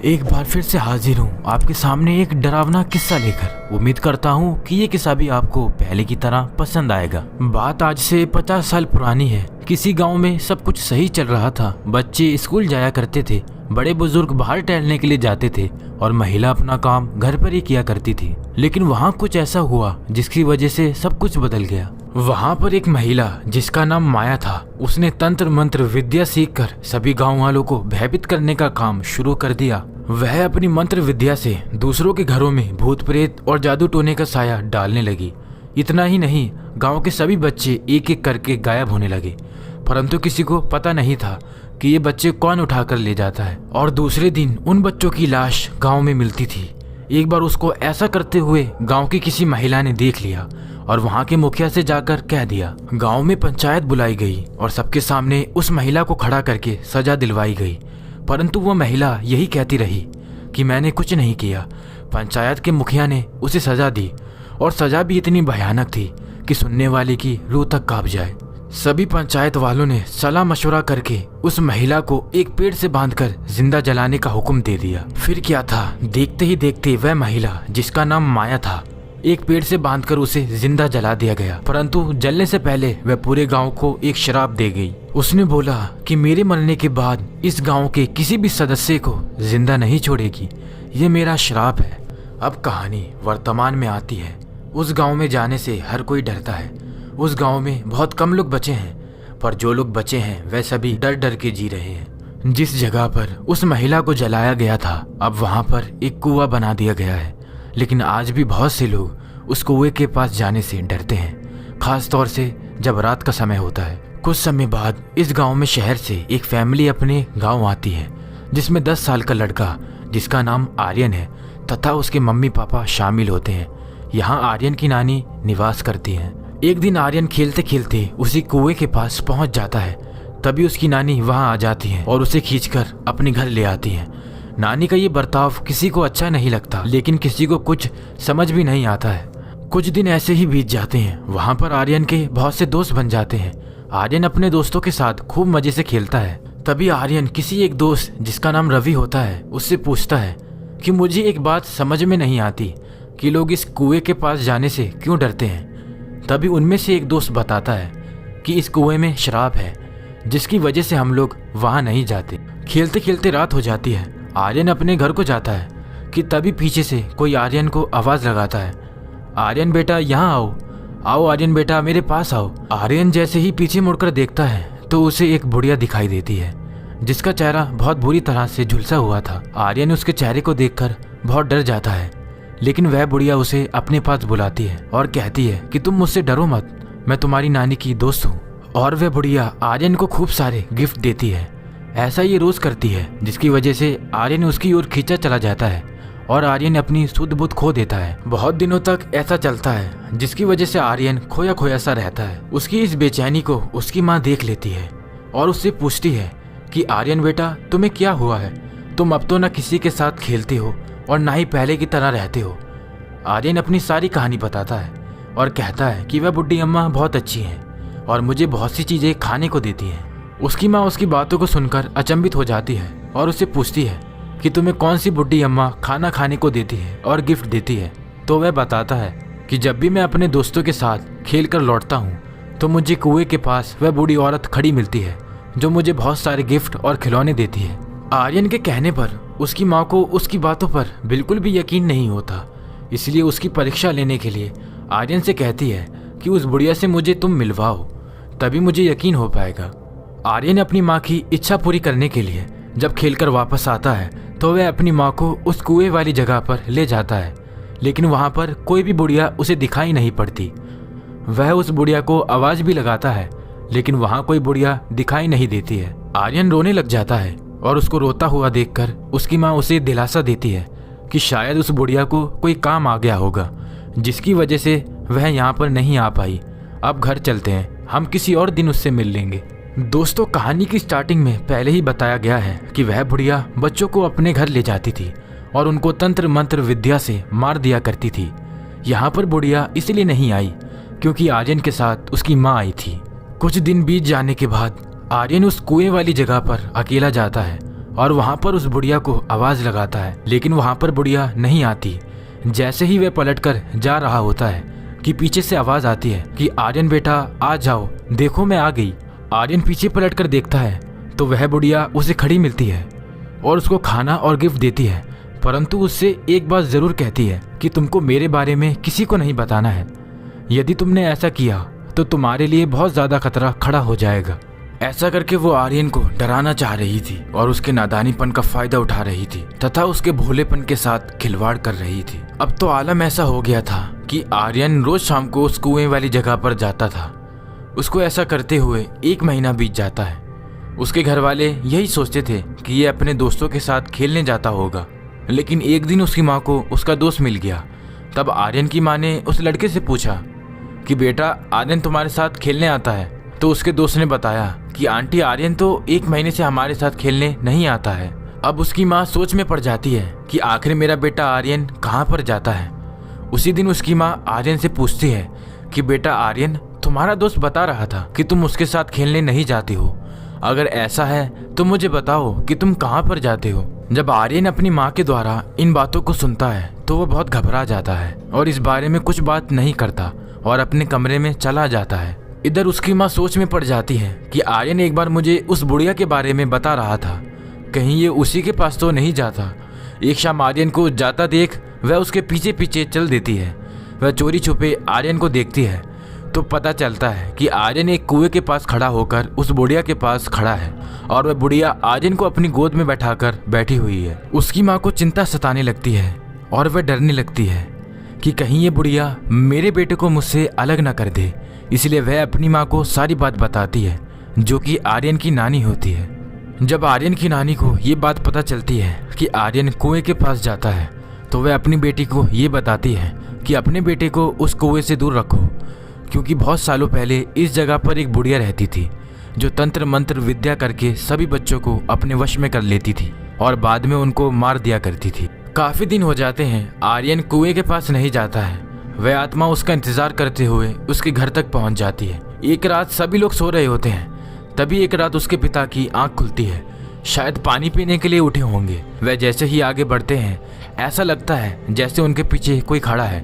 एक बार फिर से हाजिर हूँ आपके सामने एक डरावना किस्सा लेकर। उम्मीद करता हूँ कि ये किस्सा भी आपको पहले की तरह पसंद आएगा। बात आज से 50 साल पुरानी है। किसी गांव में सब कुछ सही चल रहा था। बच्चे स्कूल जाया करते थे, बड़े बुजुर्ग बाहर टहलने के लिए जाते थे और महिला अपना काम घर पर ही किया करती थी। लेकिन वहाँ कुछ ऐसा हुआ जिसकी वजह से सब कुछ बदल गया। वहाँ पर एक महिला जिसका नाम माया था, उसने तंत्र मंत्र विद्या सीखकर सभी गांव वालों को भयभीत करने का काम शुरू कर दिया। वह अपनी मंत्र विद्या से दूसरों के घरों में भूत प्रेत और जादू टोने का साया डालने लगी। इतना ही नहीं, गांव के सभी बच्चे एक एक करके गायब होने लगे, परंतु किसी को पता नहीं था कि ये बच्चे कौन उठा कर ले जाता है। और दूसरे दिन उन बच्चों की लाश गांव में मिलती थी। एक बार उसको ऐसा करते हुए गांव की किसी महिला ने देख लिया और वहां के मुखिया से जाकर कह दिया। गांव में पंचायत बुलाई गई और सबके सामने उस महिला को खड़ा करके सजा दिलवाई गई, परंतु वो महिला यही कहती रही कि मैंने कुछ नहीं किया। पंचायत के मुखिया ने उसे सजा दी और सजा भी इतनी भयानक थी कि सुनने वाले की रूह तक कांप जाए। सभी पंचायत वालों ने सलाह मशवरा करके उस महिला को एक पेड़ से बांधकर जिंदा जलाने का हुक्म दे दिया। फिर क्या था, देखते ही देखते वह महिला जिसका नाम माया था, एक पेड़ से बांधकर उसे जिंदा जला दिया गया। परंतु जलने से पहले वह पूरे गांव को एक श्राप दे गई। उसने बोला कि मेरे मरने के बाद इस गांव के किसी भी सदस्य को जिंदा नहीं छोड़ेगी, ये मेरा श्राप है। अब कहानी वर्तमान में आती है। उस गांव में जाने से हर कोई डरता है। उस गांव में बहुत कम लोग बचे हैं, पर जो लोग बचे हैं वह सभी डर डर के जी रहे हैं। जिस जगह पर उस महिला को जलाया गया था, अब वहां पर एक कुआं बना दिया गया है। लेकिन आज भी बहुत से लोग उस कुएं के पास जाने से डरते हैं, खास तौर से जब रात का समय होता है। कुछ समय बाद इस गांव में शहर से एक फैमिली अपने गांव आती है, जिसमें 10 साल का लड़का जिसका नाम आर्यन है तथा उसके मम्मी पापा शामिल होते हैं। यहाँ आर्यन की नानी निवास करती है। एक दिन आर्यन खेलते खेलते उसी कुएं के पास पहुंच जाता है। तभी उसकी नानी वहां आ जाती है और उसे खींचकर अपने घर ले आती है। नानी का ये बर्ताव किसी को अच्छा नहीं लगता, लेकिन किसी को कुछ समझ भी नहीं आता है। कुछ दिन ऐसे ही बीत जाते हैं। वहां पर आर्यन के बहुत से दोस्त बन जाते हैं। आर्यन अपने दोस्तों के साथ खूब मजे से खेलता है। तभी आर्यन किसी एक दोस्त जिसका नाम रवि होता है उससे पूछता है कि मुझे एक बात समझ में नहीं आती कि लोग इस कुएं के पास जाने से क्यों डरते हैं। तभी उनमें से एक दोस्त बताता है कि इस कुएं में श्राप है, जिसकी वजह से हम लोग वहां नहीं जाते। खेलते खेलते रात हो जाती है। आर्यन अपने घर को जाता है कि तभी पीछे से कोई आर्यन को आवाज लगाता है, आर्यन बेटा यहाँ आओ, आओ आर्यन बेटा मेरे पास आओ। आर्यन जैसे ही पीछे मुड़कर देखता है तो उसे एक बुढ़िया दिखाई देती है, जिसका चेहरा बहुत बुरी तरह से झुलसा हुआ था। आर्यन उसके चेहरे को देखकर बहुत डर जाता है, लेकिन वह बुढ़िया उसे अपने पास बुलाती है और कहती है कि तुम मुझसे डरो मत, मैं तुम्हारी नानी की दोस्त हूँ। और वह बुढ़िया आर्यन को खूब सारे गिफ्ट देती है। ऐसा ये रोज करती है, जिसकी वजह से आर्यन उसकी ओर खींचा चला जाता है और आर्यन अपनी सुध बुध खो देता है। बहुत दिनों तक ऐसा चलता है, जिसकी वजह से आर्यन खोया खोया सा रहता है। उसकी इस बेचैनी को उसकी माँ देख लेती है और उससे पूछती है कि आर्यन बेटा तुम्हें क्या हुआ है, तुम अब तो न किसी के साथ खेलते हो और ना ही पहले की तरह रहते हो। आर्यन अपनी सारी कहानी बताता है और कहता है कि वह बुढ़ी अम्मा बहुत अच्छी हैं और मुझे बहुत सी चीजें खाने को देती हैं। उसकी माँ उसकी बातों को सुनकर अचंभित हो जाती है और उससे पूछती है कि तुम्हें कौन सी बुढ़ी अम्मा खाना खाने को देती है और गिफ्ट देती है। तो वह बताता है कि जब भी मैं अपने दोस्तों के साथ खेल कर लौटता हूँ तो मुझे कुएं के पास वह बूढ़ी औरत खड़ी मिलती है, जो मुझे बहुत सारे गिफ्ट और खिलौने देती है। आर्यन के कहने पर उसकी माँ को उसकी बातों पर बिल्कुल भी यकीन नहीं होता, इसलिए उसकी परीक्षा लेने के लिए आर्यन से कहती है कि उस बुढ़िया से मुझे तुम मिलवाओ, तभी मुझे यकीन हो पाएगा। आर्यन अपनी माँ की इच्छा पूरी करने के लिए जब खेलकर वापस आता है तो वह अपनी माँ को उस कुएं वाली जगह पर ले जाता है, लेकिन वहाँ पर कोई भी बुढ़िया उसे दिखाई नहीं पड़ती। वह उस बुढ़िया को आवाज़ भी लगाता है, लेकिन वहाँ कोई बुढ़िया दिखाई नहीं देती है। आर्यन रोने लग जाता है और उसको रोता हुआ देखकर उसकी माँ उसे दिलासा देती है कि शायद उस बुढ़िया को कोई काम आ गया होगा, जिसकी वजह से वह यहाँ पर नहीं आ पाई। अब घर चलते हैं, हम किसी और दिन उससे मिल लेंगे। दोस्तों, कहानी की स्टार्टिंग में पहले ही बताया गया है कि वह बुढ़िया बच्चों को अपने घर ले जाती थी और उनको तंत्र मंत्र विद्या से मार दिया करती थी। यहाँ पर बुढ़िया इसलिए नहीं आई क्योंकि आर्यन के साथ उसकी माँ आई थी। कुछ दिन बीत जाने के बाद आर्यन उस कुएं वाली जगह पर अकेला जाता है और वहाँ पर उस बुढ़िया को आवाज़ लगाता है, लेकिन वहाँ पर बुढ़िया नहीं आती। जैसे ही वह पलटकर जा रहा होता है कि पीछे से आवाज़ आती है कि आर्यन बेटा आ जाओ, देखो मैं आ गई। आर्यन पीछे पलटकर देखता है तो वह बुढ़िया उसे खड़ी मिलती है और उसको खाना और गिफ्ट देती है, परंतु उससे एक बात ज़रूर कहती है कि तुमको मेरे बारे में किसी को नहीं बताना है। यदि तुमने ऐसा किया तो तुम्हारे लिए बहुत ज़्यादा खतरा खड़ा हो जाएगा। ऐसा करके वो आर्यन को डराना चाह रही थी और उसके नादानीपन का फायदा उठा रही थी तथा उसके भोलेपन के साथ खिलवाड़ कर रही थी। अब तो आलम ऐसा हो गया था कि आर्यन रोज शाम को उस कुएं वाली जगह पर जाता था। उसको ऐसा करते हुए 1 महीना बीत जाता है। उसके घर वाले यही सोचते थे कि ये अपने दोस्तों के साथ खेलने जाता होगा, लेकिन एक दिन उसकी माँ को उसका दोस्त मिल गया। तब आर्यन की माँ ने उस लड़के से पूछा कि बेटा आर्यन तुम्हारे साथ खेलने आता है? तो उसके दोस्त ने बताया कि आंटी आर्यन तो 1 महीने से हमारे साथ खेलने नहीं आता है। अब उसकी माँ सोच में पड़ जाती है कि आखिर मेरा बेटा आर्यन कहाँ पर जाता है। उसी दिन उसकी माँ आर्यन से पूछती है कि बेटा आर्यन, तुम्हारा दोस्त बता रहा था कि तुम उसके साथ खेलने नहीं जाती हो। अगर ऐसा है तो मुझे बताओ कि तुम कहाँ पर जाते हो। जब आर्यन अपनी माँ के द्वारा इन बातों को सुनता है तो वो बहुत घबरा जाता है और इस बारे में कुछ बात नहीं करता और अपने कमरे में चला जाता है। इधर उसकी माँ सोच में पड़ जाती है कि आर्यन एक बार मुझे उस बुढ़िया के बारे में बता रहा था, कहीं ये उसी के पास तो नहीं जाता। एक शाम आर्यन को जाता देख वह उसके पीछे पीछे चल देती है। वह चोरी छुपे आर्यन को देखती है तो पता चलता है कि आर्यन एक कुएं के पास खड़ा होकर उस बुढ़िया के पास खड़ा है और वह बुढ़िया आर्यन को अपनी गोद में बैठाकर बैठी हुई है। उसकी माँ को चिंता सताने लगती है और वह डरने लगती है कि कहीं ये बुढ़िया मेरे बेटे को मुझसे अलग न कर दे। इसलिए वह अपनी माँ को सारी बात बताती है, जो कि आर्यन की नानी होती है। जब आर्यन की नानी को ये बात पता चलती है कि आर्यन कुएं के पास जाता है तो वह अपनी बेटी को ये बताती है कि अपने बेटे को उस कुएं से दूर रखो, क्योंकि बहुत सालों पहले इस जगह पर एक बुढ़िया रहती थी जो तंत्र मंत्र विद्या करके सभी बच्चों को अपने वश में कर लेती थी और बाद में उनको मार दिया करती थी। काफी दिन हो जाते हैं, आर्यन कुएं के पास नहीं जाता है। वह आत्मा उसका इंतजार करते हुए उसके घर तक पहुंच जाती है। एक रात सभी लोग सो रहे होते हैं, तभी एक रात उसके पिता की आंख खुलती है। शायद पानी पीने के लिए उठे होंगे। वह जैसे ही आगे बढ़ते हैं ऐसा लगता है जैसे उनके पीछे कोई खड़ा है।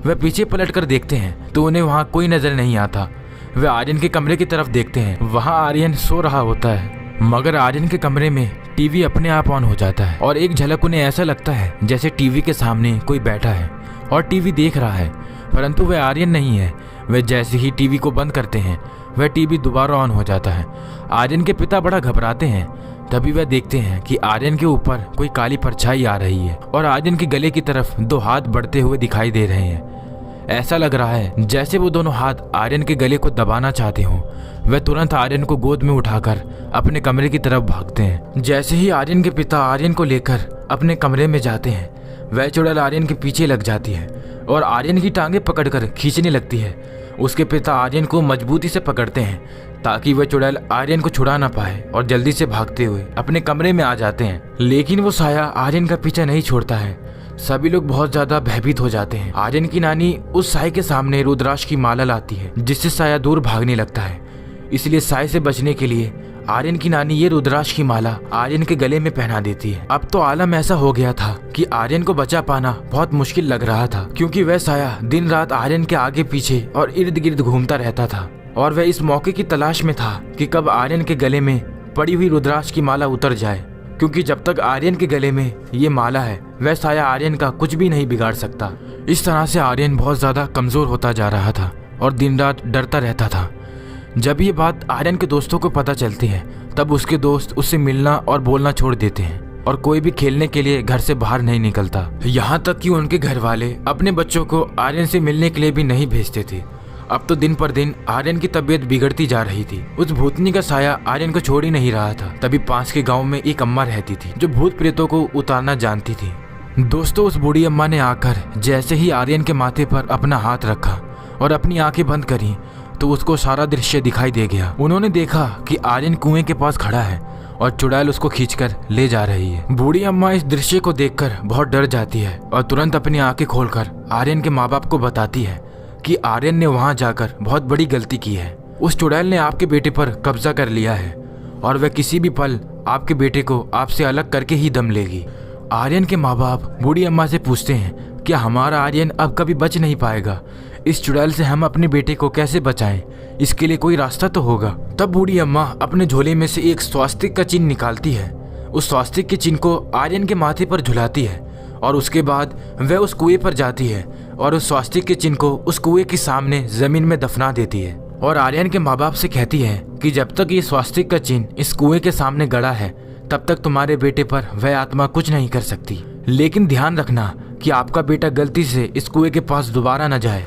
वह पीछे पलट कर देखते हैं तो उन्हें वहाँ कोई नजर नहीं आता। वे आर्यन के कमरे की तरफ देखते हैं, वहाँ आर्यन सो रहा होता है, मगर आर्यन के कमरे में टीवी अपने आप ऑन हो जाता है और एक झलक उन्हें ऐसा लगता है जैसे टीवी के सामने कोई बैठा है और टीवी देख रहा है, परंतु वह आर्यन नहीं है। वे जैसे ही टीवी को बंद करते हैं वह टीवी दोबारा ऑन हो जाता है। आर्यन के पिता बड़ा घबराते हैं। तभी वह देखते हैं कि आर्यन के ऊपर कोई काली परछाई आ रही है और आर्यन के गले की तरफ 2 हाथ बढ़ते हुए दिखाई दे रहे हैं। ऐसा लग रहा है जैसे वो दोनों हाथ आर्यन के गले को दबाना चाहते हों। वह तुरंत आर्यन को गोद में उठाकर अपने कमरे की तरफ भागते हैं। जैसे ही आर्यन के पिता आर्यन को लेकर अपने कमरे में जाते हैं वह चुड़ैल आर्यन के पीछे लग जाती है और आर्यन की टांगें पकड़कर खींचने लगती है। उसके पिता आर्यन को मजबूती से पकड़ते हैं ताकि वह चुड़ैल आर्यन को छुड़ा ना पाए और जल्दी से भागते हुए अपने कमरे में आ जाते हैं, लेकिन वो साया आर्यन का पीछा नहीं छोड़ता है। सभी लोग बहुत ज्यादा भयभीत हो जाते हैं। आर्यन की नानी उस साय के सामने रुद्राक्ष की माला लाती है जिससे साया दूर भागने लगता है। इसलिए साय से बचने के लिए आर्यन की नानी ये रुद्राक्ष की माला आर्यन के गले में पहना देती है। अब तो आलम ऐसा हो गया था कि आर्यन को बचा पाना बहुत मुश्किल लग रहा था, क्योंकि वह साया दिन रात आर्यन के आगे पीछे और इर्द गिर्द घूमता रहता था और वह इस मौके की तलाश में था कि कब आर्यन के गले में पड़ी हुई रुद्राक्ष की माला उतर जाए, क्योंकि जब तक आर्यन के गले में ये माला है वह साया आर्यन का कुछ भी नहीं बिगाड़ सकता। इस तरह से आर्यन बहुत ज्यादा कमजोर होता जा रहा था और दिन रात डरता रहता था। जब ये बात आर्यन के दोस्तों को पता चलती है तब उसके दोस्त उससे मिलना और बोलना छोड़ देते हैं और कोई भी खेलने के लिए घर से बाहर नहीं निकलता। यहाँ तक कि उनके घर वाले अपने बच्चों को आर्यन से मिलने के लिए भी नहीं भेजते थे। अब तो दिन पर दिन आर्यन की तबीयत बिगड़ती जा रही थी। उस भूतनी का साया आर्यन को छोड़ ही नहीं रहा था। तभी पास के गांव में एक अम्मा रहती थी जो भूत प्रेतों को उतारना जानती थी। दोस्तों, उस बूढ़ी अम्मा ने आकर जैसे ही आर्यन के माथे पर अपना हाथ रखा और अपनी आंखें बंद करी तो उसको सारा दृश्य दिखाई दे गया। उन्होंने देखा कि आर्यन कुएं के पास खड़ा है और चुड़ैल उसको खींचकर ले जा रही है। बूढ़ी अम्मा इस दृश्य को देखकर बहुत डर जाती है और तुरंत अपनी आंखें खोलकर आर्यन के माँ बाप को बताती है कि आर्यन ने वहां जाकर बहुत बड़ी गलती की है। उस चुड़ैल ने आपके बेटे पर कब्जा कर लिया है और वह किसी भी पल आपके बेटे को आपसे अलग करके ही दम लेगी। आर्यन के माँ बाप बूढ़ी अम्मा से पूछते हैं, क्या हमारा आर्यन अब कभी बच नहीं पाएगा? इस चुड़ैल से हम अपने बेटे को कैसे बचाएं? इसके लिए कोई रास्ता तो होगा। तब बूढ़ी अम्मा अपने झोले में से एक स्वास्तिक का चिन्ह निकालती है। उस स्वास्तिक के चिन्ह को आर्यन के माथे पर झुलाती है और उसके बाद वह उस कुएं पर जाती है और उस स्वास्तिक के चिन्ह को उस कुएं के सामने जमीन में दफना देती है और आर्यन के माँ बाप से कहती है कि जब तक ये स्वास्तिक का चिन्ह इस कुएं के सामने गड़ा है तब तक तुम्हारे बेटे पर वह आत्मा कुछ नहीं कर सकती। लेकिन ध्यान रखना कि आपका बेटा गलती से इस कुएं के पास दोबारा न जाए।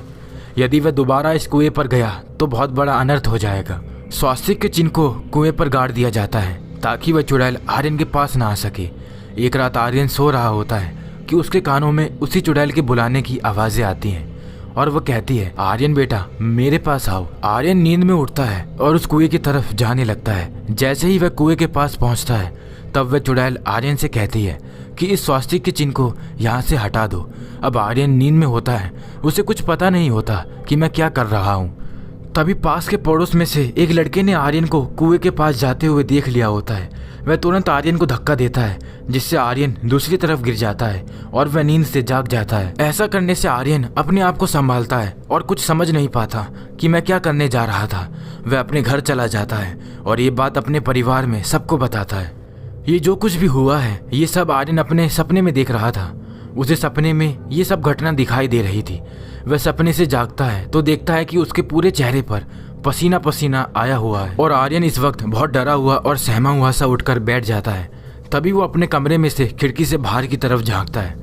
यदि वह दोबारा इस कुएं पर गया तो बहुत बड़ा अनर्थ हो जाएगा। स्वास्तिक के चिन्ह को कुएं पर गाड़ दिया जाता है ताकि वह चुड़ैल आर्यन के पास ना आ सके। एक रात आर्यन सो रहा होता है कि उसके कानों में उसी चुड़ैल के बुलाने की आवाजें आती हैं और वह कहती है, आर्यन बेटा मेरे पास आओ। आर्यन नींद में उठता है और उस कुएं की तरफ जाने लगता है। जैसे ही वह कुएं के पास पहुंचता है तब वह चुड़ैल आर्यन से कहती है कि इस स्वास्तिक के चिन्ह को यहाँ से हटा दो। अब आर्यन नींद में होता है, उसे कुछ पता नहीं होता कि मैं क्या कर रहा हूँ। तभी पास के पड़ोस में से एक लड़के ने आर्यन को कुएं के पास जाते हुए देख लिया होता है। वह तुरंत आर्यन को धक्का देता है जिससे आर्यन दूसरी तरफ गिर जाता है और वह नींद से जाग जाता है। ऐसा करने से आर्यन अपने आप को संभालता है और कुछ समझ नहीं पाता कि मैं क्या करने जा रहा था। वह अपने घर चला जाता है और ये बात अपने परिवार में सबको बताता है। ये जो कुछ भी हुआ है ये सब आर्यन अपने सपने में देख रहा था। उसे सपने में ये सब घटना दिखाई दे रही थी। वह सपने से जागता है तो देखता है कि उसके पूरे चेहरे पर पसीना पसीना आया हुआ है और आर्यन इस वक्त बहुत डरा हुआ और सहमा हुआ सा उठकर बैठ जाता है। तभी वो अपने कमरे में से खिड़की से बाहर की तरफ झांकता है।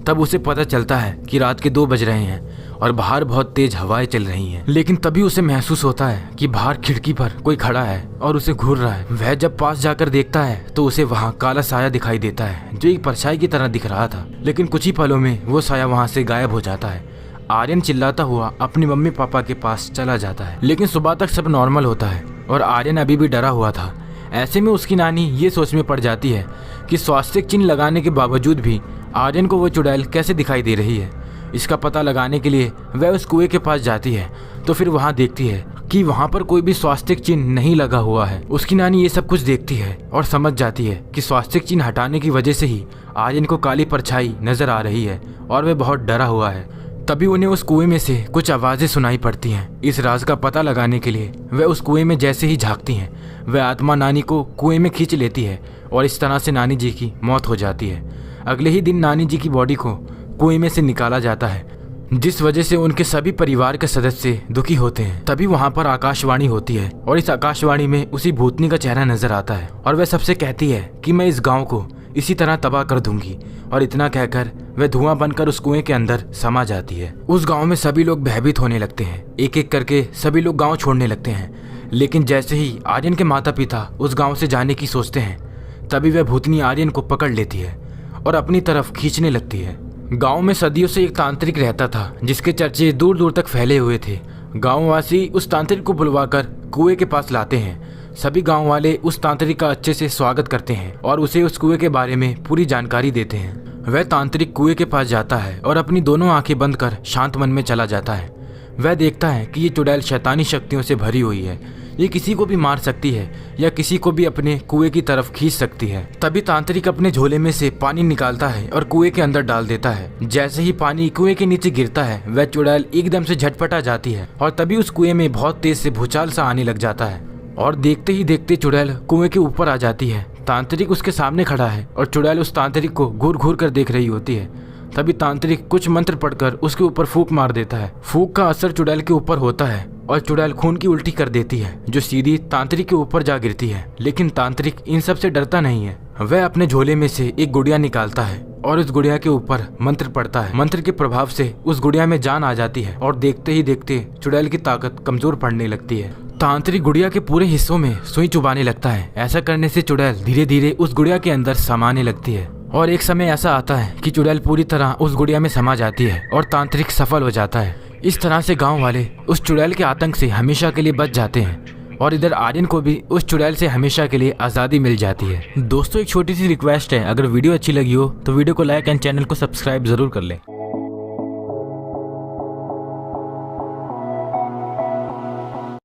तब उसे पता चलता है कि रात के 2 बज रहे हैं और बाहर बहुत तेज हवाएं चल रही हैं। लेकिन तभी उसे महसूस होता है कि बाहर खिड़की पर कोई खड़ा है और उसे घूर रहा है। वह जब पास जाकर देखता है तो उसे वहाँ काला साया दिखाई देता है जो एक परछाई की तरह दिख रहा था। लेकिन कुछ ही पलों में वो साया वहाँ से गायब हो जाता है। आर्यन चिल्लाता हुआ अपनी मम्मी पापा के पास चला जाता है। लेकिन सुबह तक सब नॉर्मल होता है और आर्यन अभी भी डरा हुआ था। ऐसे में उसकी नानी ये सोच में पड़ जाती है कि स्वास्तिक चिन्ह लगाने के बावजूद भी आर्यन को वो चुड़ैल कैसे दिखाई दे रही है। इसका पता लगाने के लिए वह उस कुएं के पास जाती है तो फिर वहाँ देखती है कि वहाँ पर कोई भी स्वास्तिक चिन्ह नहीं लगा हुआ है। उसकी नानी ये सब कुछ देखती है और समझ जाती है कि स्वास्तिक चिन्ह हटाने की वजह से ही आर्यन को काली परछाई नजर आ रही है और वह बहुत डरा हुआ है। तभी उन्हें उस कुएं में से कुछ आवाजें सुनाई पड़ती हैं। इस राज का पता लगाने के लिए वह उस कुएं में जैसे ही झांकती हैं वह आत्मा नानी को कुएं में खींच लेती है और इस तरह से नानी जी की मौत हो जाती है। अगले ही दिन नानी जी की बॉडी को कुएं में से निकाला जाता है जिस वजह से उनके सभी परिवार के सदस्य दुखी होते हैं। तभी वहाँ पर आकाशवाणी होती है और इस आकाशवाणी में उसी भूतनी का चेहरा नजर आता है और वह सबसे कहती है कि मैं इस गाँव को इसी तरह तबाह कर दूंगी। और इतना कहकर वह धुआं बनकर उस कुएं के अंदर समा जाती है। उस गांव में सभी लोग भयभीत होने लगते हैं। एक एक करके सभी लोग गांव छोड़ने लगते हैं। लेकिन जैसे ही आर्यन के माता पिता उस गांव से जाने की सोचते हैं तभी वह भूतनी आर्यन को पकड़ लेती है और अपनी तरफ खींचने लगती है। गाँव में सदियों से एक तांत्रिक रहता था जिसके चर्चे दूर दूर तक फैले हुए थे। गाँववासी उस तांत्रिक को बुलवाकर कुएं के पास लाते हैं। सभी गांव वाले उस तांत्रिक का अच्छे से स्वागत करते हैं और उसे उस कुएं के बारे में पूरी जानकारी देते हैं। वह तांत्रिक कुएं के पास जाता है और अपनी दोनों आंखें बंद कर शांत मन में चला जाता है। वह देखता है कि ये चुड़ैल शैतानी शक्तियों से भरी हुई है। ये किसी को भी मार सकती है या किसी को भी अपने कुएं की तरफ खींच सकती है। तभी तांत्रिक अपने झोले में से पानी निकालता है और कुएं के अंदर डाल देता है। जैसे ही पानी कुएं के नीचे गिरता है वह चुड़ैल एकदम से झटपटा जाती है और तभी उस कुएं में बहुत तेज से भूचाल सा आने लग जाता है और देखते ही देखते चुड़ैल कुएं के ऊपर आ जाती है। तांत्रिक उसके सामने खड़ा है और चुड़ैल उस तांत्रिक को घूर घूर कर देख रही होती है। तभी तांत्रिक कुछ मंत्र पढ़कर उसके ऊपर फूंक मार देता है। फूंक का असर चुड़ैल के ऊपर होता है और चुड़ैल खून की उल्टी कर देती है जो सीधी तांत्रिक के ऊपर जा गिरती है। लेकिन तांत्रिक इन सब से डरता नहीं है। वह अपने झोले में से एक गुड़िया निकालता है और उस गुड़िया के ऊपर मंत्र पढ़ता है। मंत्र के प्रभाव से उस गुड़िया में जान आ जाती है और देखते ही देखते चुड़ैल की ताकत कमजोर पड़ने लगती है। तांत्रिक गुड़िया के पूरे हिस्सों में सुई चुबाने लगता है। ऐसा करने से चुड़ैल धीरे धीरे उस गुड़िया के अंदर समाने लगती है और एक समय ऐसा आता है कि चुड़ैल पूरी तरह उस गुड़िया में समा जाती है और तांत्रिक सफल हो जाता है। इस तरह से गांव वाले उस चुड़ैल के आतंक से हमेशा के लिए बच जाते हैं और इधर आर्यन को भी उस चुड़ैल से हमेशा के लिए आज़ादी मिल जाती है। दोस्तों एक छोटी सी रिक्वेस्ट है, अगर वीडियो अच्छी लगी हो तो वीडियो को लाइक एंड चैनल को सब्सक्राइब जरूर कर लें।